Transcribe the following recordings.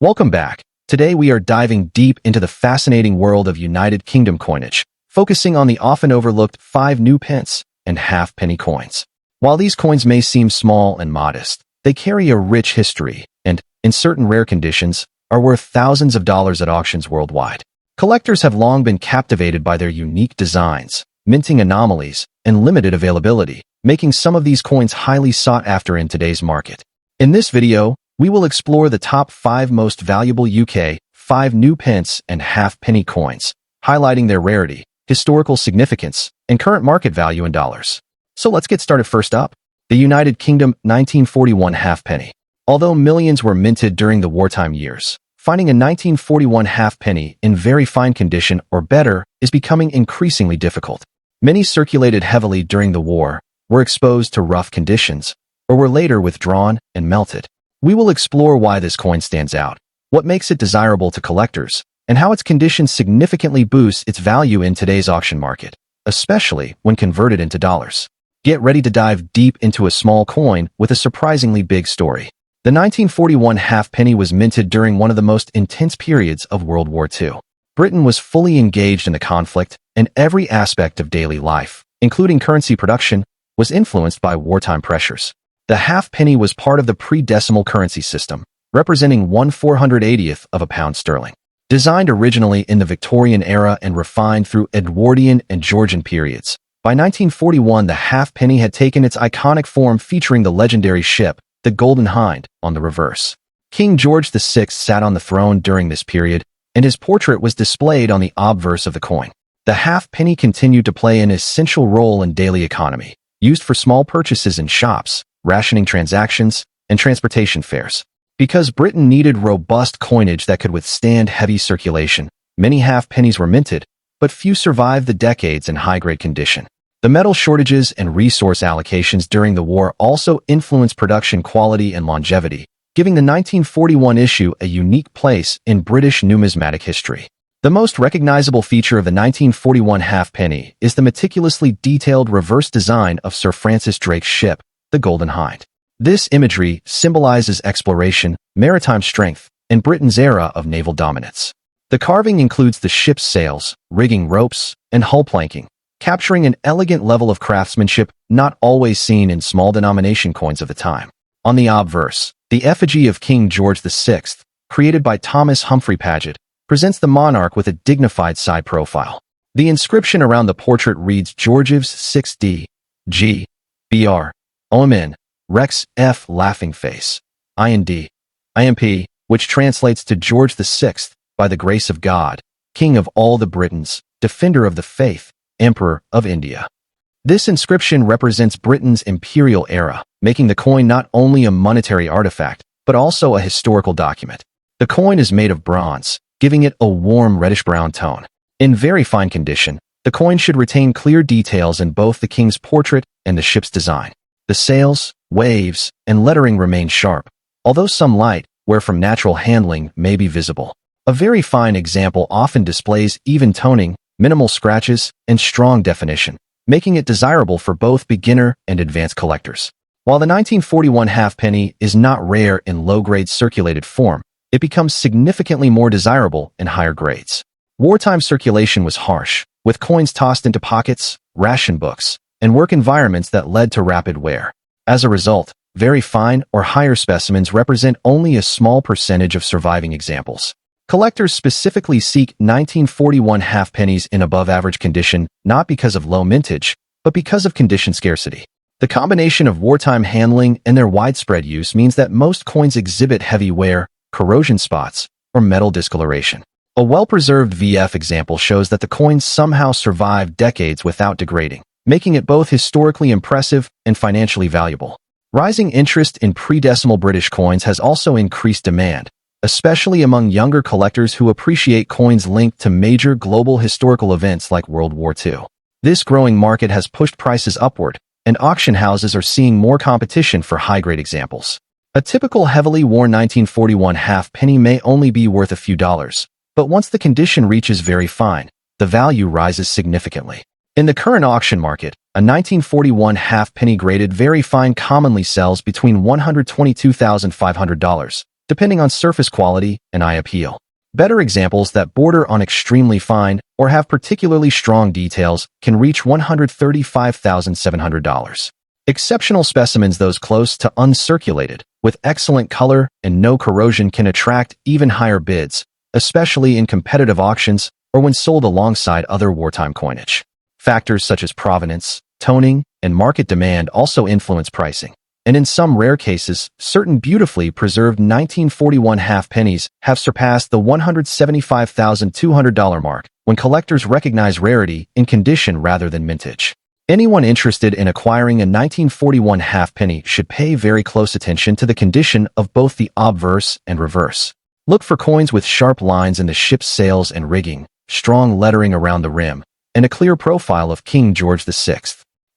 Welcome back. Today we are diving deep into the fascinating world of United Kingdom coinage, focusing on the often overlooked 5 new pence and halfpenny coins. While these coins may seem small and modest, they carry a rich history and, in certain rare conditions, are worth thousands of dollars at auctions worldwide. Collectors have long been captivated by their unique designs, minting anomalies, and limited availability, making some of these coins highly sought after in today's market. In this video, we will explore the top 5 most valuable UK 5 new pence and halfpenny coins, highlighting their rarity, historical significance, and current market value in dollars. So let's get started. First up, the United Kingdom 1941 halfpenny. Although millions were minted during the wartime years, finding a 1941 halfpenny in very fine condition or better is becoming increasingly difficult. Many circulated heavily during the war, were exposed to rough conditions, or were later withdrawn and melted. We will explore why this coin stands out, what makes it desirable to collectors, and how its condition significantly boosts its value in today's auction market, especially when converted into dollars. Get ready to dive deep into a small coin with a surprisingly big story. The 1941 halfpenny was minted during one of the most intense periods of World War II. Britain was fully engaged in the conflict, and every aspect of daily life, including currency production, was influenced by wartime pressures. The halfpenny was part of the pre-decimal currency system, representing 1/480th of a pound sterling. Designed originally in the Victorian era and refined through Edwardian and Georgian periods, by 1941 the halfpenny had taken its iconic form, featuring the legendary ship, the Golden Hind, on the reverse. King George VI sat on the throne during this period, and his portrait was displayed on the obverse of the coin. The halfpenny continued to play an essential role in daily economy, used for small purchases in shops, rationing transactions, and transportation fares. Because Britain needed robust coinage that could withstand heavy circulation, many halfpennies were minted, but few survived the decades in high-grade condition. The metal shortages and resource allocations during the war also influenced production quality and longevity, giving the 1941 issue a unique place in British numismatic history. The most recognizable feature of the 1941 halfpenny is the meticulously detailed reverse design of Sir Francis Drake's ship, the Golden Hind. This imagery symbolizes exploration, maritime strength, and Britain's era of naval dominance. The carving includes the ship's sails, rigging ropes, and hull planking, capturing an elegant level of craftsmanship not always seen in small denomination coins of the time. On the obverse, the effigy of King George VI, created by Thomas Humphrey Paget, presents the monarch with a dignified side profile. The inscription around the portrait reads Georgives 6D, G, BR, OMN, Rex F laughing face, IND, IMP, which translates to George VI, by the grace of God, King of all the Britons, Defender of the Faith, Emperor of India. This inscription represents Britain's imperial era, making the coin not only a monetary artifact, but also a historical document. The coin is made of bronze, giving it a warm reddish-brown tone. In very fine condition, the coin should retain clear details in both the king's portrait and the ship's design. The sails, waves, and lettering remain sharp, although some light, wear from natural handling, may be visible. A very fine example often displays even toning, minimal scratches, and strong definition, making it desirable for both beginner and advanced collectors. While the 1941 halfpenny is not rare in low-grade circulated form, it becomes significantly more desirable in higher grades. Wartime circulation was harsh, with coins tossed into pockets, ration books, and work environments that led to rapid wear. As a result, very fine or higher specimens represent only a small percentage of surviving examples. Collectors specifically seek 1941 halfpennies in above-average condition, not because of low mintage, but because of condition scarcity. The combination of wartime handling and their widespread use means that most coins exhibit heavy wear, corrosion spots, or metal discoloration. A well-preserved VF example shows that the coins somehow survived decades without degrading, making it both historically impressive and financially valuable. Rising interest in pre-decimal British coins has also increased demand, especially among younger collectors who appreciate coins linked to major global historical events like World War II. This growing market has pushed prices upward, and auction houses are seeing more competition for high-grade examples. A typical heavily worn 1941 halfpenny may only be worth a few dollars, but once the condition reaches very fine, the value rises significantly. In the current auction market, a 1941 halfpenny graded very fine commonly sells between $122,500 depending on surface quality and eye appeal. Better examples that border on extremely fine or have particularly strong details can reach $135,700. Exceptional specimens, those close to uncirculated, with excellent color and no corrosion, can attract even higher bids, especially in competitive auctions or when sold alongside other wartime coinage. Factors such as provenance, toning, and market demand also influence pricing. And in some rare cases, certain beautifully preserved 1941 half pennies have surpassed the $175,200 mark when collectors recognize rarity in condition rather than mintage. Anyone interested in acquiring a 1941 half penny should pay very close attention to the condition of both the obverse and reverse. Look for coins with sharp lines in the ship's sails and rigging, strong lettering around the rim, and a clear profile of King George VI.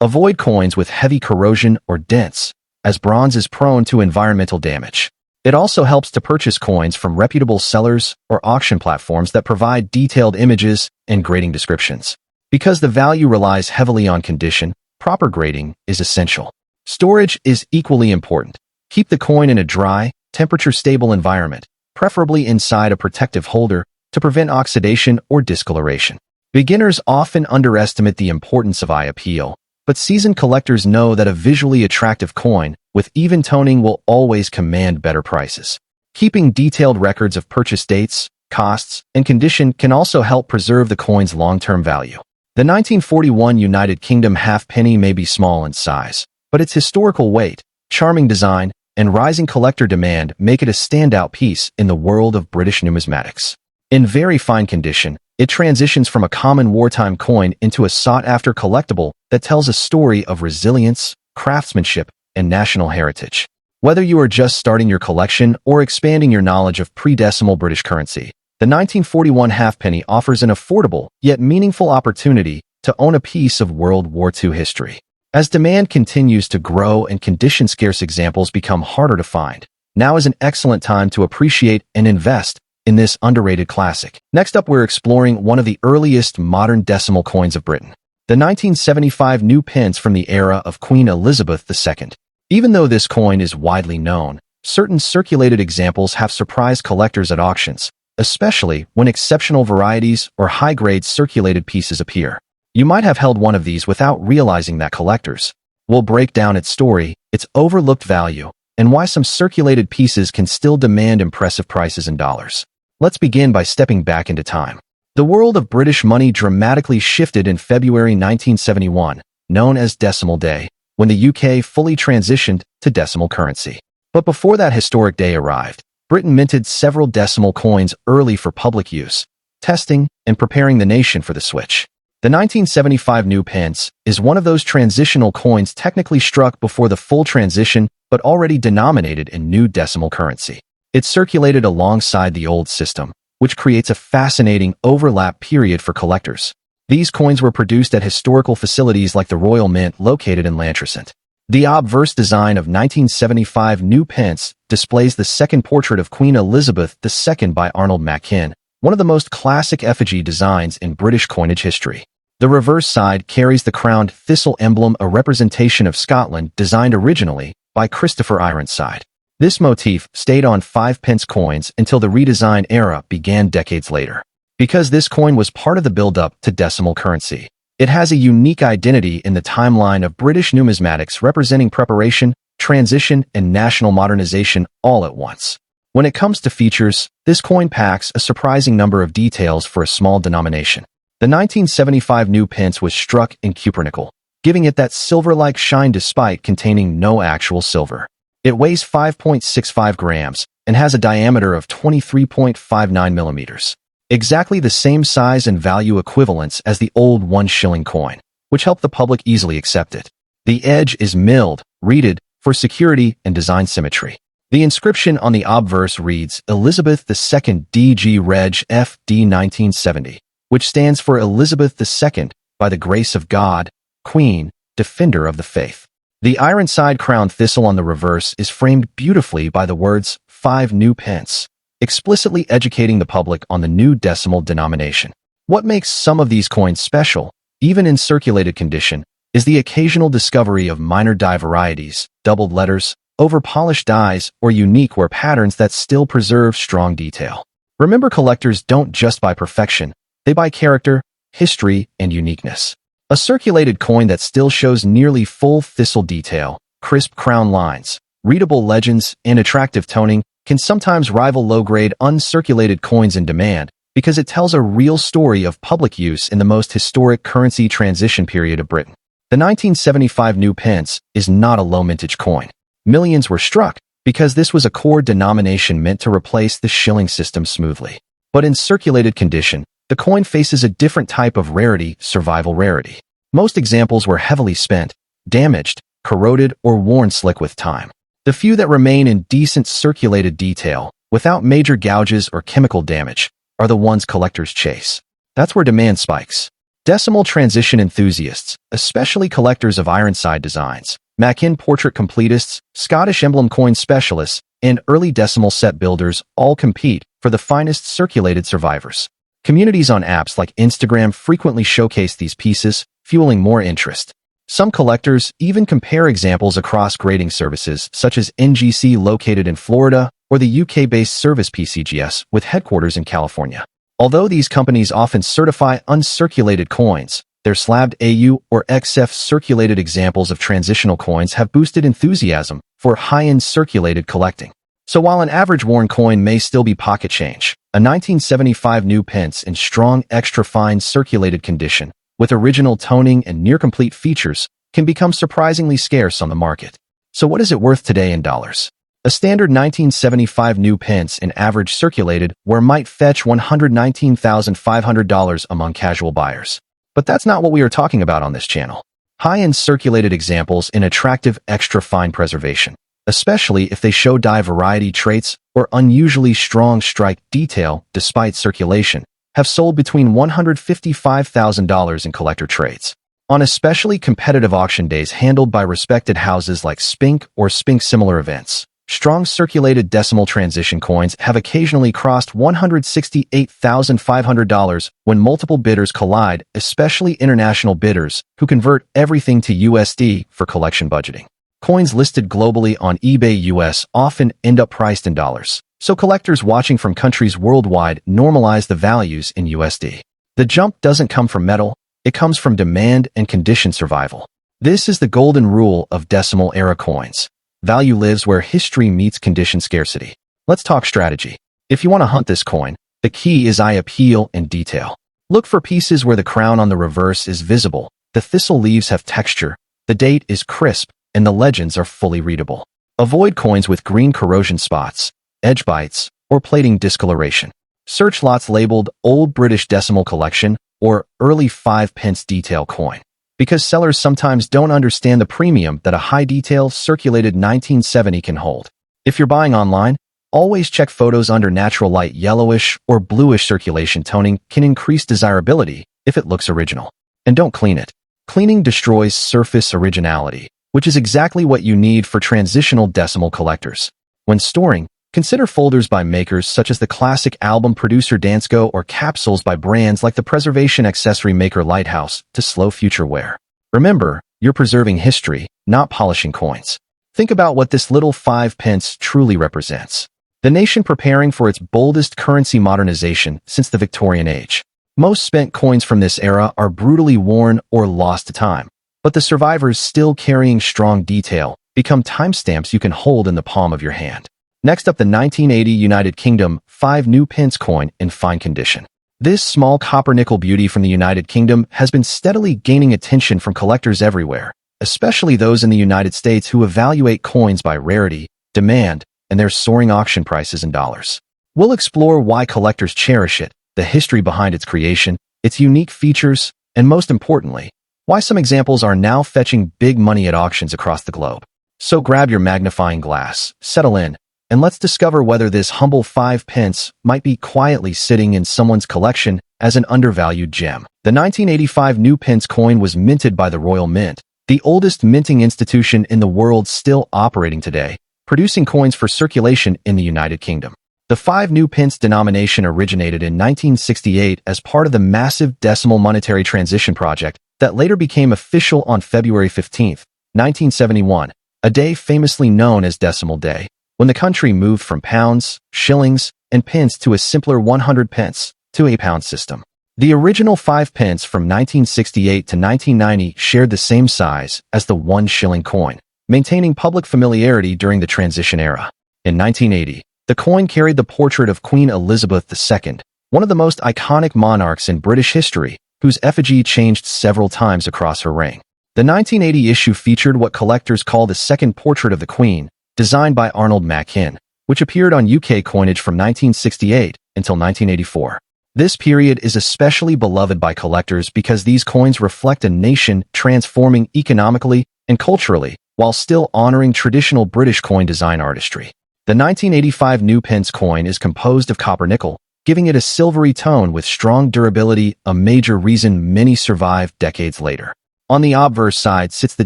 Avoid coins with heavy corrosion or dents, as bronze is prone to environmental damage. It also helps to purchase coins from reputable sellers or auction platforms that provide detailed images and grading descriptions. Because the value relies heavily on condition, proper grading is essential. Storage is equally important. Keep the coin in a dry, temperature-stable environment, preferably inside a protective holder, to prevent oxidation or discoloration. Beginners often underestimate the importance of eye appeal, but seasoned collectors know that a visually attractive coin with even toning will always command better prices. Keeping detailed records of purchase dates, costs, and condition can also help preserve the coin's long-term value. The 1941 United Kingdom half penny may be small in size, but its historical weight, charming design, and rising collector demand make it a standout piece in the world of British numismatics. In very fine condition, it transitions from a common wartime coin into a sought-after collectible that tells a story of resilience, craftsmanship, and national heritage. Whether you are just starting your collection or expanding your knowledge of pre-decimal British currency, the 1941 halfpenny offers an affordable yet meaningful opportunity to own a piece of World War II history. As demand continues to grow and condition-scarce examples become harder to find, now is an excellent time to appreciate and invest in this underrated classic. Next up, we're exploring one of the earliest modern decimal coins of Britain, the 1975 new pence from the era of Queen Elizabeth II. Even though this coin is widely known, certain circulated examples have surprised collectors at auctions, especially when exceptional varieties or high-grade circulated pieces appear. You might have held one of these without realizing that collectors. We'll break down its story, its overlooked value, and why some circulated pieces can still demand impressive prices in dollars. Let's begin by stepping back into time. The world of British money dramatically shifted in February 1971, known as Decimal Day, when the UK fully transitioned to decimal currency. But before that historic day arrived, Britain minted several decimal coins early for public use, testing and preparing the nation for the switch. The 1975 new pence is one of those transitional coins technically struck before the full transition but already denominated in new decimal currency. It circulated alongside the old system, which creates a fascinating overlap period for collectors. These coins were produced at historical facilities like the Royal Mint located in Lantricent. The obverse design of 1975 new pence displays the second portrait of Queen Elizabeth II by Arnold Machin, one of the most classic effigy designs in British coinage history. The reverse side carries the crowned thistle emblem, a representation of Scotland designed originally by Christopher Ironside. This motif stayed on 5-pence coins until the redesign era began decades later. Because this coin was part of the build-up to decimal currency, it has a unique identity in the timeline of British numismatics, representing preparation, transition, and national modernization all at once. When it comes to features, this coin packs a surprising number of details for a small denomination. The 1975 new pence was struck in cupronickel, giving it that silver-like shine despite containing no actual silver. It weighs 5.65 grams and has a diameter of 23.59 millimeters. Exactly the same size and value equivalence as the old 1 shilling coin, which helped the public easily accept it. The edge is milled, reeded, for security and design symmetry. The inscription on the obverse reads Elizabeth II DG Reg FD 1970, which stands for Elizabeth II, by the grace of God, Queen, Defender of the Faith. The Ironside crowned thistle on the reverse is framed beautifully by the words 5 new pence, explicitly educating the public on the new decimal denomination. What makes some of these coins special, even in circulated condition, is the occasional discovery of minor die varieties, doubled letters, over-polished dyes, or unique wear patterns that still preserve strong detail. Remember, collectors don't just buy perfection, they buy character, history, and uniqueness. A circulated coin that still shows nearly full thistle detail, crisp crown lines, readable legends, and attractive toning can sometimes rival low-grade uncirculated coins in demand because it tells a real story of public use in the most historic currency transition period of Britain. The 1975 new pence is not a low-mintage coin. Millions were struck because this was a core denomination meant to replace the shilling system smoothly. But in circulated condition, the coin faces a different type of rarity, survival rarity. Most examples were heavily spent, damaged, corroded, or worn slick with time. The few that remain in decent circulated detail, without major gouges or chemical damage, are the ones collectors chase. That's where demand spikes. Decimal transition enthusiasts, especially collectors of Ironside designs, Mackin portrait completists, Scottish emblem coin specialists, and early decimal set builders all compete for the finest circulated survivors. Communities on apps like Instagram frequently showcase these pieces, fueling more interest. Some collectors even compare examples across grading services such as NGC located in Florida or the UK-based service PCGS with headquarters in California. Although these companies often certify uncirculated coins, their slabbed AU or XF circulated examples of transitional coins have boosted enthusiasm for high-end circulated collecting. So while an average worn coin may still be pocket change, a 1975 new pence in strong extra-fine circulated condition with original toning and near-complete features can become surprisingly scarce on the market. So what is it worth today in dollars? A standard 1975 new pence in average circulated wear might fetch $119,500 among casual buyers. But that's not what we are talking about on this channel. High-end circulated examples in attractive extra-fine preservation, especially if they show dye variety traits or unusually strong strike detail despite circulation, have sold between $155,000 in collector trades. On especially competitive auction days handled by respected houses like Spink or Spink-similar events, strong circulated decimal transition coins have occasionally crossed $168,500 when multiple bidders collide, especially international bidders who convert everything to USD for collection budgeting. Coins listed globally on eBay US often end up priced in dollars, so collectors watching from countries worldwide normalize the values in USD. The jump doesn't come from metal, it comes from demand and condition survival. This is the golden rule of decimal-era coins. Value lives where history meets condition scarcity. Let's talk strategy. If you want to hunt this coin, the key is eye appeal and detail. Look for pieces where the crown on the reverse is visible, the thistle leaves have texture, the date is crisp, and the legends are fully readable. Avoid coins with green corrosion spots, edge bites, or plating discoloration. Search lots labeled Old British Decimal Collection or Early 5 Pence Detail Coin, because sellers sometimes don't understand the premium that a high-detail circulated 1970 can hold. If you're buying online, always check photos under natural light. Yellowish or bluish circulation toning can increase desirability if it looks original. And don't clean it. Cleaning destroys surface originality, which is exactly what you need for transitional decimal collectors. When storing, consider folders by makers such as the classic album producer Dansko or capsules by brands like the preservation accessory maker Lighthouse to slow future wear. Remember, you're preserving history, not polishing coins. Think about what this little 5 pence truly represents. The nation preparing for its boldest currency modernization since the Victorian age. Most spent coins from this era are brutally worn or lost to time, but the survivors still carrying strong detail become timestamps you can hold in the palm of your hand. Next up, the 1980 United Kingdom 5 new pence coin in fine condition. This small copper-nickel beauty from the United Kingdom has been steadily gaining attention from collectors everywhere, especially those in the United States who evaluate coins by rarity, demand, and their soaring auction prices in dollars. We'll explore why collectors cherish it, the history behind its creation, its unique features, and most importantly, why some examples are now fetching big money at auctions across the globe. So grab your magnifying glass, settle in, and let's discover whether this humble 5 pence might be quietly sitting in someone's collection as an undervalued gem. The 1985 new pence coin was minted by the Royal Mint, the oldest minting institution in the world still operating today, producing coins for circulation in the United Kingdom. The 5 new pence denomination originated in 1968 as part of the massive decimal monetary transition project that later became official on February 15, 1971, a day famously known as Decimal Day, when the country moved from pounds, shillings, and pence to a simpler 100 pence to a pound system. The original 5 pence from 1968 to 1990 shared the same size as the 1 shilling coin, maintaining public familiarity during the transition era. In 1980, the coin carried the portrait of Queen Elizabeth II, one of the most iconic monarchs in British history, whose effigy changed several times across her reign. The 1980 issue featured what collectors call the second portrait of the Queen, designed by Arnold Machin, which appeared on UK coinage from 1968 until 1984. This period is especially beloved by collectors because these coins reflect a nation transforming economically and culturally while still honoring traditional British coin design artistry. The 1985 new pence coin is composed of copper nickel, giving it a silvery tone with strong durability, a major reason many survived decades later. On the obverse side sits the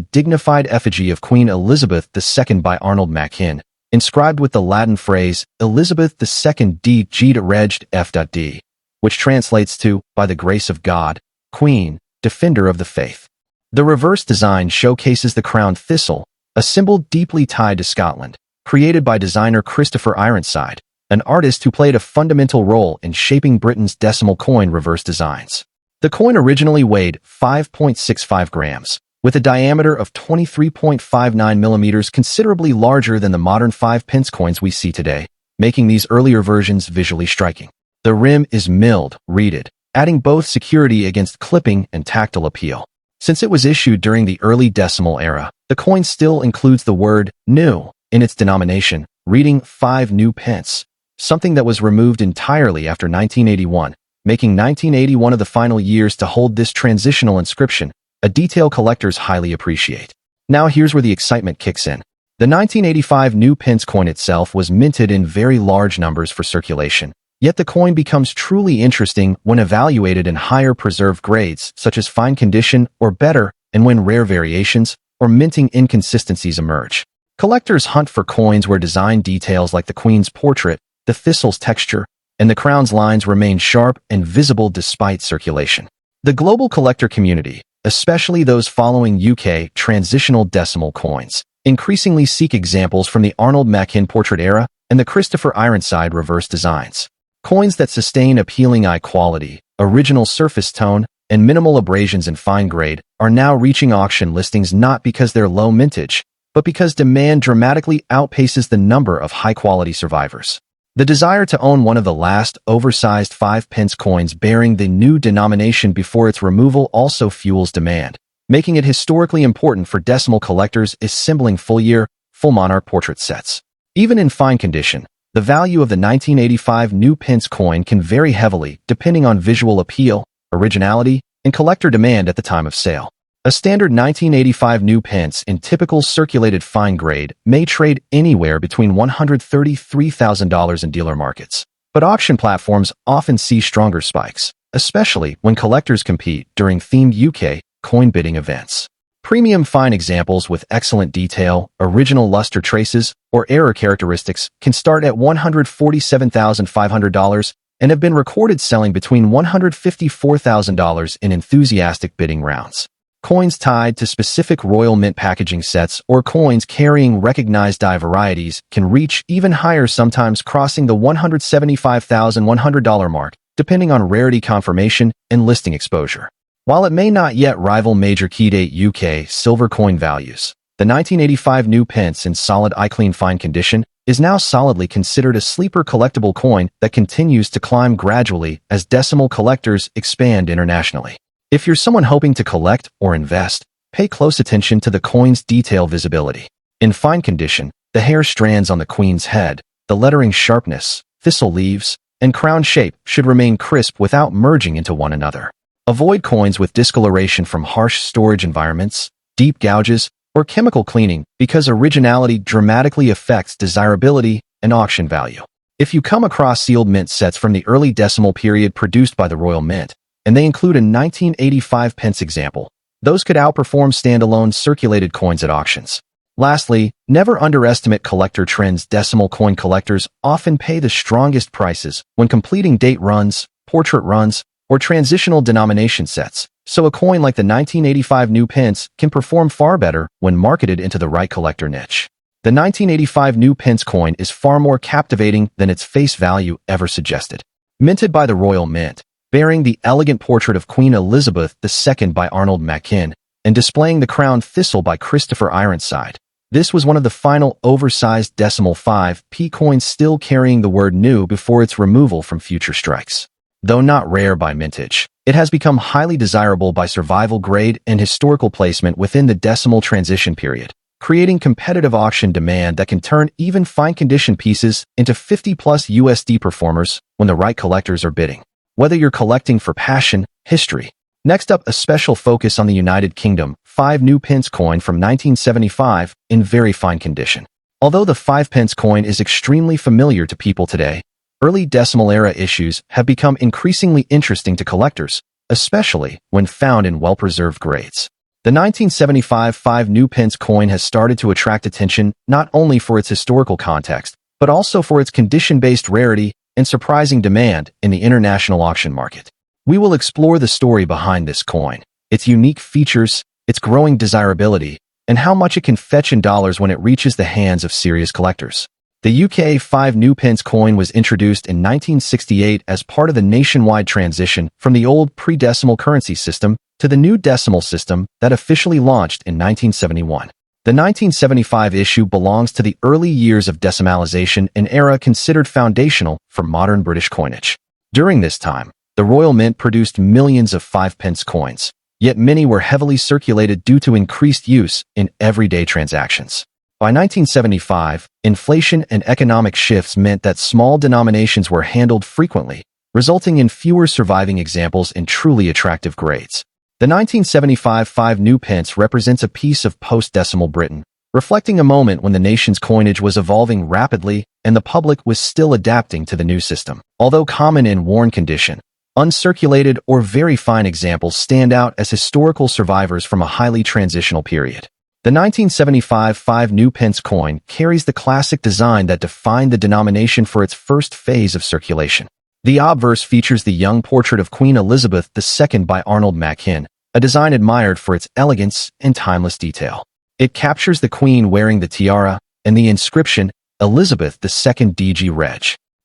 dignified effigy of Queen Elizabeth II by Arnold Machin, inscribed with the Latin phrase Elizabeth II d Gita reged f.d, which translates to, by the grace of God, Queen, Defender of the Faith. The reverse design showcases the crowned thistle, a symbol deeply tied to Scotland, created by designer Christopher Ironside, an artist who played a fundamental role in shaping Britain's decimal coin reverse designs. The coin originally weighed 5.65 grams, with a diameter of 23.59 millimeters, considerably larger than the modern 5 pence coins we see today, making these earlier versions visually striking. The rim is milled, reeded, adding both security against clipping and tactile appeal. Since it was issued during the early decimal era, the coin still includes the word new in its denomination, reading 5 new pence, something that was removed entirely after 1981, making 1980 one of the final years to hold this transitional inscription, a detail collectors highly appreciate. Now here's where the excitement kicks in. The 1985 new pence coin itself was minted in very large numbers for circulation, yet the coin becomes truly interesting when evaluated in higher preserved grades, such as fine condition or better, and when rare variations or minting inconsistencies emerge. Collectors hunt for coins where design details like the Queen's portrait, the thistle's texture, and the crown's lines remain sharp and visible despite circulation. The global collector community, especially those following UK transitional decimal coins, increasingly seek examples from the Arnold Machin portrait era and the Christopher Ironside reverse designs. Coins that sustain appealing eye quality, original surface tone, and minimal abrasions in fine grade are now reaching auction listings not because they're low mintage, but because demand dramatically outpaces the number of high-quality survivors. The desire to own one of the last oversized 5 pence coins bearing the new denomination before its removal also fuels demand, making it historically important for decimal collectors assembling full-year, full monarch portrait sets. Even in fine condition, the value of the 1985 new pence coin can vary heavily depending on visual appeal, originality, and collector demand at the time of sale. A standard 1985 new pence in typical circulated fine grade may trade anywhere between $133,000 in dealer markets, but auction platforms often see stronger spikes, especially when collectors compete during themed UK coin bidding events. Premium fine examples with excellent detail, original luster traces, or error characteristics can start at $147,500 and have been recorded selling between $154,000 in enthusiastic bidding rounds. Coins tied to specific Royal Mint packaging sets or coins carrying recognized die varieties can reach even higher, sometimes crossing the $175,100 mark, depending on rarity confirmation and listing exposure. While it may not yet rival major key-date UK silver coin values, the 1985 new pence in solid eye-clean fine condition is now solidly considered a sleeper collectible coin that continues to climb gradually as decimal collectors expand internationally. If you're someone hoping to collect or invest, pay close attention to the coin's detail visibility. In fine condition, the hair strands on the Queen's head, the lettering sharpness, thistle leaves, and crown shape should remain crisp without merging into one another. Avoid coins with discoloration from harsh storage environments, deep gouges, or chemical cleaning because originality dramatically affects desirability and auction value. If you come across sealed mint sets from the early decimal period produced by the Royal Mint, and they include a 1985 pence example, those could outperform standalone circulated coins at auctions. Lastly, never underestimate collector trends. Decimal coin collectors often pay the strongest prices when completing date runs, portrait runs, or transitional denomination sets, So a coin like the 1985 new pence can perform far better when marketed into the right collector niche. The 1985 new pence coin is far more captivating than its face value ever suggested. Minted by the Royal Mint, bearing the elegant portrait of Queen Elizabeth II by Arnold Mackin, and displaying the crown thistle by Christopher Ironside. This was one of the final oversized decimal 5p coins still carrying the word new before its removal from future strikes. Though not rare by mintage, it has become highly desirable by survival grade and historical placement within the decimal transition period, creating competitive auction demand that can turn even fine-condition pieces into 50+ USD performers when the right collectors are bidding. Whether you're collecting for passion, history. Next up, a special focus on the United Kingdom, 5 new pence coin from 1975 in very fine condition. Although the 5 pence coin is extremely familiar to people today, early decimal era issues have become increasingly interesting to collectors, especially when found in well-preserved grades. The 1975 5 new pence coin has started to attract attention not only for its historical context, but also for its condition-based rarity and surprising demand in the international auction market. We will explore the story behind this coin, its unique features, its growing desirability, and how much it can fetch in dollars when it reaches the hands of serious collectors. The UK 5 new pence coin was introduced in 1968 as part of the nationwide transition from the old pre-decimal currency system to the new decimal system that officially launched in 1971. The 1975 issue belongs to the early years of decimalization, an era considered foundational for modern British coinage. During this time, the Royal Mint produced millions of 5 pence coins, yet many were heavily circulated due to increased use in everyday transactions. By 1975, inflation and economic shifts meant that small denominations were handled frequently, resulting in fewer surviving examples in truly attractive grades. The 1975 5 new pence represents a piece of post-decimal Britain, reflecting a moment when the nation's coinage was evolving rapidly and the public was still adapting to the new system. Although common in worn condition, uncirculated or very fine examples stand out as historical survivors from a highly transitional period. The 1975 5 new pence coin carries the classic design that defined the denomination for its first phase of circulation. The obverse features the young portrait of Queen Elizabeth II by Arnold Mackin, a design admired for its elegance and timeless detail. It captures the Queen wearing the tiara, and the inscription, Elizabeth II DG Reg.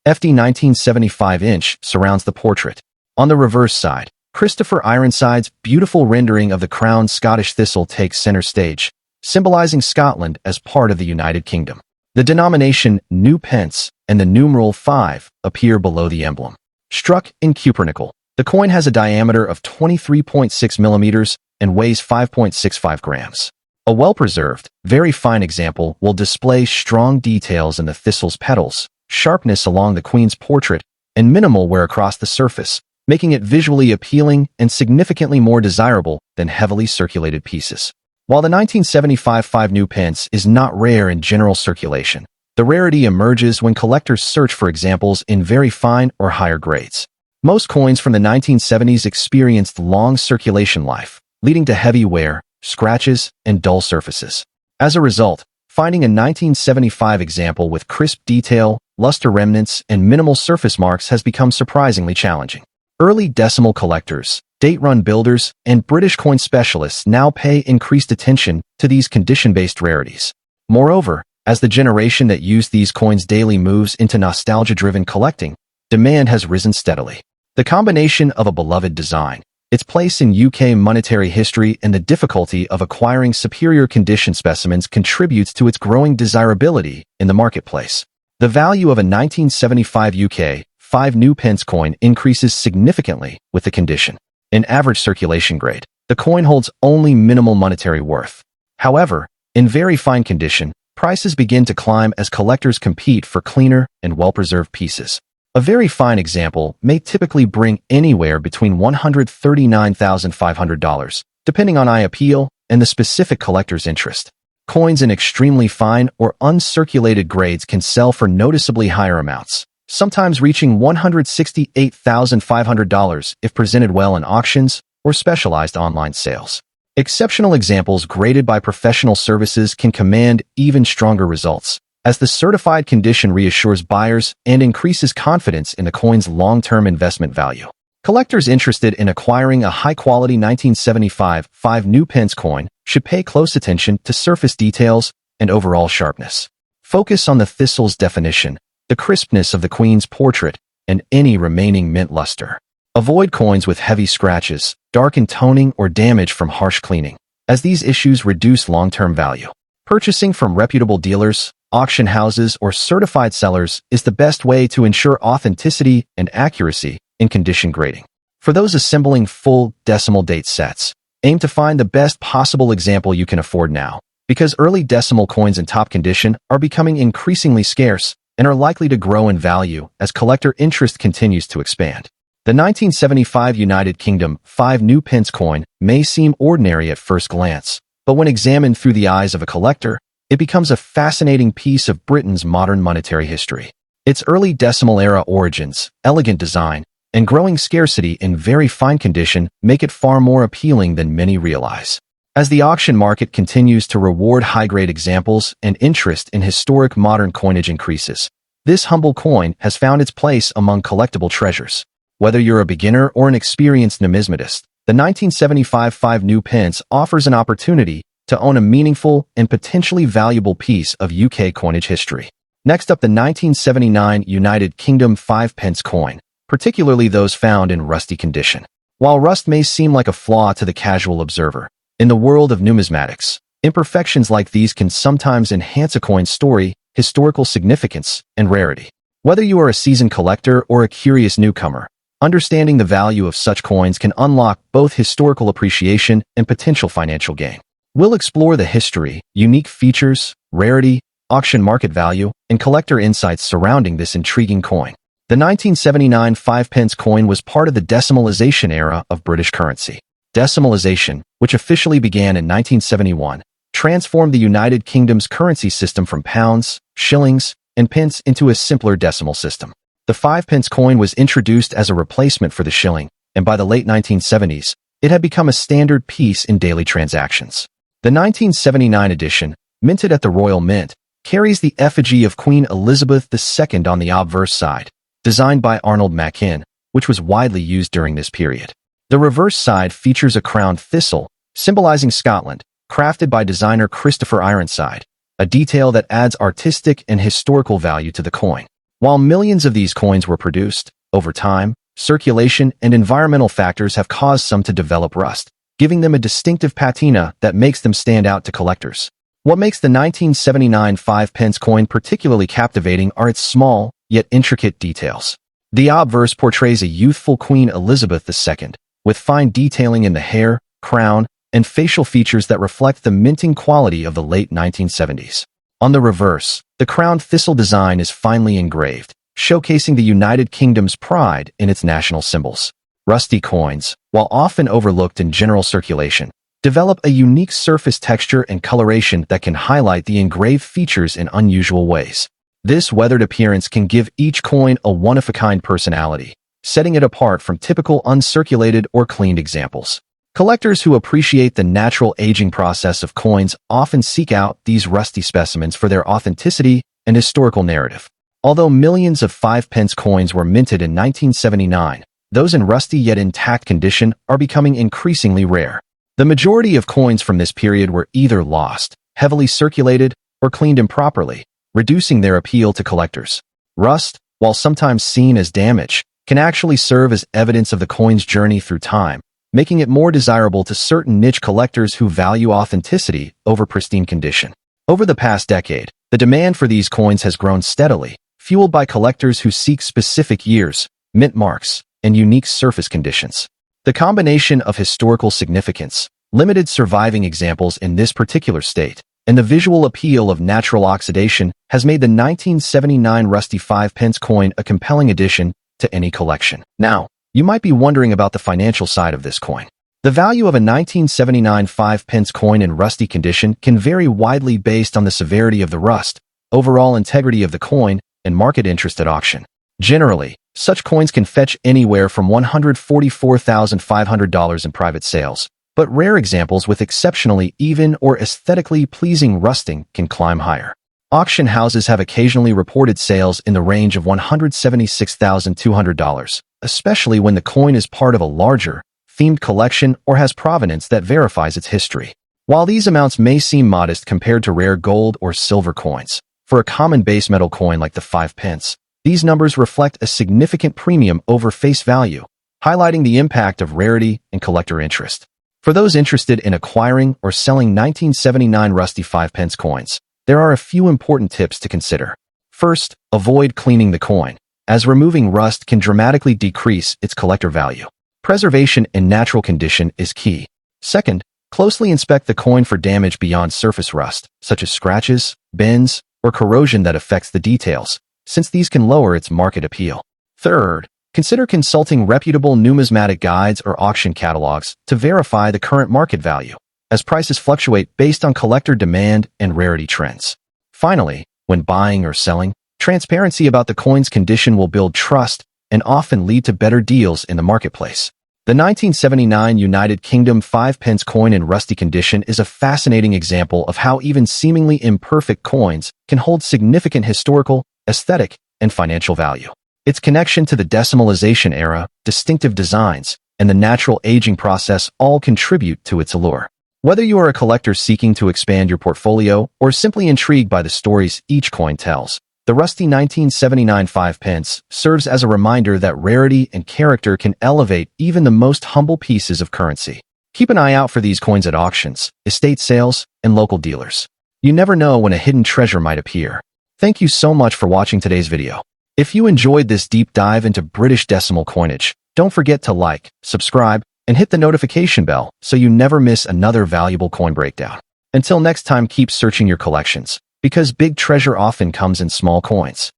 FD 1975" surrounds the portrait. On the reverse side, Christopher Ironside's beautiful rendering of the crowned Scottish thistle takes center stage, symbolizing Scotland as part of the United Kingdom. The denomination new pence and the numeral 5 appear below the emblem. Struck in cupronickel, the coin has a diameter of 23.6 millimeters and weighs 5.65 grams. A well-preserved, very fine example will display strong details in the thistle's petals, sharpness along the Queen's portrait, and minimal wear across the surface, making it visually appealing and significantly more desirable than heavily circulated pieces. While the 1975 5 new pence is not rare in general circulation, the rarity emerges when collectors search for examples in very fine or higher grades. Most coins from the 1970s experienced long circulation life, leading to heavy wear, scratches, and dull surfaces. As a result, finding a 1975 example with crisp detail, luster remnants, and minimal surface marks has become surprisingly challenging. Early decimal collectors, date-run builders, and British coin specialists now pay increased attention to these condition-based rarities. Moreover, as the generation that used these coins daily moves into nostalgia-driven collecting, demand has risen steadily. The combination of a beloved design, its place in UK monetary history, and the difficulty of acquiring superior condition specimens contributes to its growing desirability in the marketplace. The value of a 1975 UK 5 new pence coin increases significantly with the condition. In average circulation grade, the coin holds only minimal monetary worth. However, in very fine condition, prices begin to climb as collectors compete for cleaner and well-preserved pieces. A very fine example may typically bring anywhere between $139,500, depending on eye appeal and the specific collector's interest. Coins in extremely fine or uncirculated grades can sell for noticeably higher amounts, sometimes reaching $168,500 if presented well in auctions or specialized online sales. Exceptional examples graded by professional services can command even stronger results, as the certified condition reassures buyers and increases confidence in the coin's long-term investment value. Collectors interested in acquiring a high-quality 1975 5 new pence coin should pay close attention to surface details and overall sharpness. Focus on the thistle's definition, the crispness of the queen's portrait, and any remaining mint luster. Avoid coins with heavy scratches, darkened toning, or damage from harsh cleaning, as these issues reduce long-term value. Purchasing from reputable dealers, auction houses, or certified sellers is the best way to ensure authenticity and accuracy in condition grading. For those assembling full decimal date sets, aim to find the best possible example you can afford now, because early decimal coins in top condition are becoming increasingly scarce and are likely to grow in value as collector interest continues to expand. The 1975 United Kingdom 5 new pence coin may seem ordinary at first glance, but when examined through the eyes of a collector, it becomes a fascinating piece of Britain's modern monetary history. Its early decimal era origins, elegant design, and growing scarcity in very fine condition make it far more appealing than many realize. As the auction market continues to reward high-grade examples and interest in historic modern coinage increases, this humble coin has found its place among collectible treasures. Whether you're a beginner or an experienced numismatist, the 1975 5 new pence offers an opportunity to own a meaningful and potentially valuable piece of UK coinage history. Next up, the 1979 United Kingdom 5 pence coin, particularly those found in rusty condition. While rust may seem like a flaw to the casual observer, in the world of numismatics, imperfections like these can sometimes enhance a coin's story, historical significance, and rarity. Whether you are a seasoned collector or a curious newcomer, understanding the value of such coins can unlock both historical appreciation and potential financial gain. We'll explore the history, unique features, rarity, auction market value, and collector insights surrounding this intriguing coin. The 1979 5 pence coin was part of the decimalization era of British currency. Decimalization, which officially began in 1971, transformed the United Kingdom's currency system from pounds, shillings, and pence into a simpler decimal system. The 5 pence coin was introduced as a replacement for the shilling, and by the late 1970s, it had become a standard piece in daily transactions. The 1979 edition, minted at the Royal Mint, carries the effigy of Queen Elizabeth II on the obverse side, designed by Arnold Machin, which was widely used during this period. The reverse side features a crowned thistle, symbolizing Scotland, crafted by designer Christopher Ironside, a detail that adds artistic and historical value to the coin. While millions of these coins were produced, over time, circulation and environmental factors have caused some to develop rust, giving them a distinctive patina that makes them stand out to collectors. What makes the 1979 5 pence coin particularly captivating are its small, yet intricate details. The obverse portrays a youthful Queen Elizabeth II, with fine detailing in the hair, crown, and facial features that reflect the minting quality of the late 1970s. On the reverse, the crowned thistle design is finely engraved, showcasing the United Kingdom's pride in its national symbols. Rusty coins, while often overlooked in general circulation, develop a unique surface texture and coloration that can highlight the engraved features in unusual ways. This weathered appearance can give each coin a one-of-a-kind personality, setting it apart from typical uncirculated or cleaned examples. Collectors who appreciate the natural aging process of coins often seek out these rusty specimens for their authenticity and historical narrative. Although millions of 5 pence coins were minted in 1979, those in rusty yet intact condition are becoming increasingly rare. The majority of coins from this period were either lost, heavily circulated, or cleaned improperly, reducing their appeal to collectors. Rust, while sometimes seen as damage, can actually serve as evidence of the coin's journey through time, making it more desirable to certain niche collectors who value authenticity over pristine condition. Over the past decade, the demand for these coins has grown steadily, fueled by collectors who seek specific years, mint marks, and unique surface conditions. The combination of historical significance, limited surviving examples in this particular state, and the visual appeal of natural oxidation has made the 1979 rusty 5 pence coin a compelling addition to any collection. Now, you might be wondering about the financial side of this coin. The value of a 1979 5 pence coin in rusty condition can vary widely based on the severity of the rust, overall integrity of the coin, and market interest at auction. Generally, such coins can fetch anywhere from $144,500 in private sales, but rare examples with exceptionally even or aesthetically pleasing rusting can climb higher. Auction houses have occasionally reported sales in the range of $176,200, especially when the coin is part of a larger, themed collection or has provenance that verifies its history. While these amounts may seem modest compared to rare gold or silver coins, for a common base metal coin like the 5 pence, these numbers reflect a significant premium over face value, highlighting the impact of rarity and collector interest. For those interested in acquiring or selling 1979 rusty 5 pence coins, there are a few important tips to consider. First, avoid cleaning the coin, as removing rust can dramatically decrease its collector value. Preservation in natural condition is key. Second, closely inspect the coin for damage beyond surface rust, such as scratches, bends, or corrosion that affects the details, since these can lower its market appeal. Third, consider consulting reputable numismatic guides or auction catalogs to verify the current market value, as prices fluctuate based on collector demand and rarity trends. Finally, when buying or selling, transparency about the coin's condition will build trust and often lead to better deals in the marketplace. The 1979 United Kingdom 5 pence coin in rusty condition is a fascinating example of how even seemingly imperfect coins can hold significant historical, aesthetic, and financial value. Its connection to the decimalization era, distinctive designs, and the natural aging process all contribute to its allure. Whether you are a collector seeking to expand your portfolio or simply intrigued by the stories each coin tells, the rusty 1979 5 pence serves as a reminder that rarity and character can elevate even the most humble pieces of currency. Keep an eye out for these coins at auctions, estate sales, and local dealers. You never know when a hidden treasure might appear. Thank you so much for watching today's video. If you enjoyed this deep dive into British decimal coinage, don't forget to like, subscribe, and hit the notification bell so you never miss another valuable coin breakdown. Until next time, keep searching your collections, because big treasure often comes in small coins.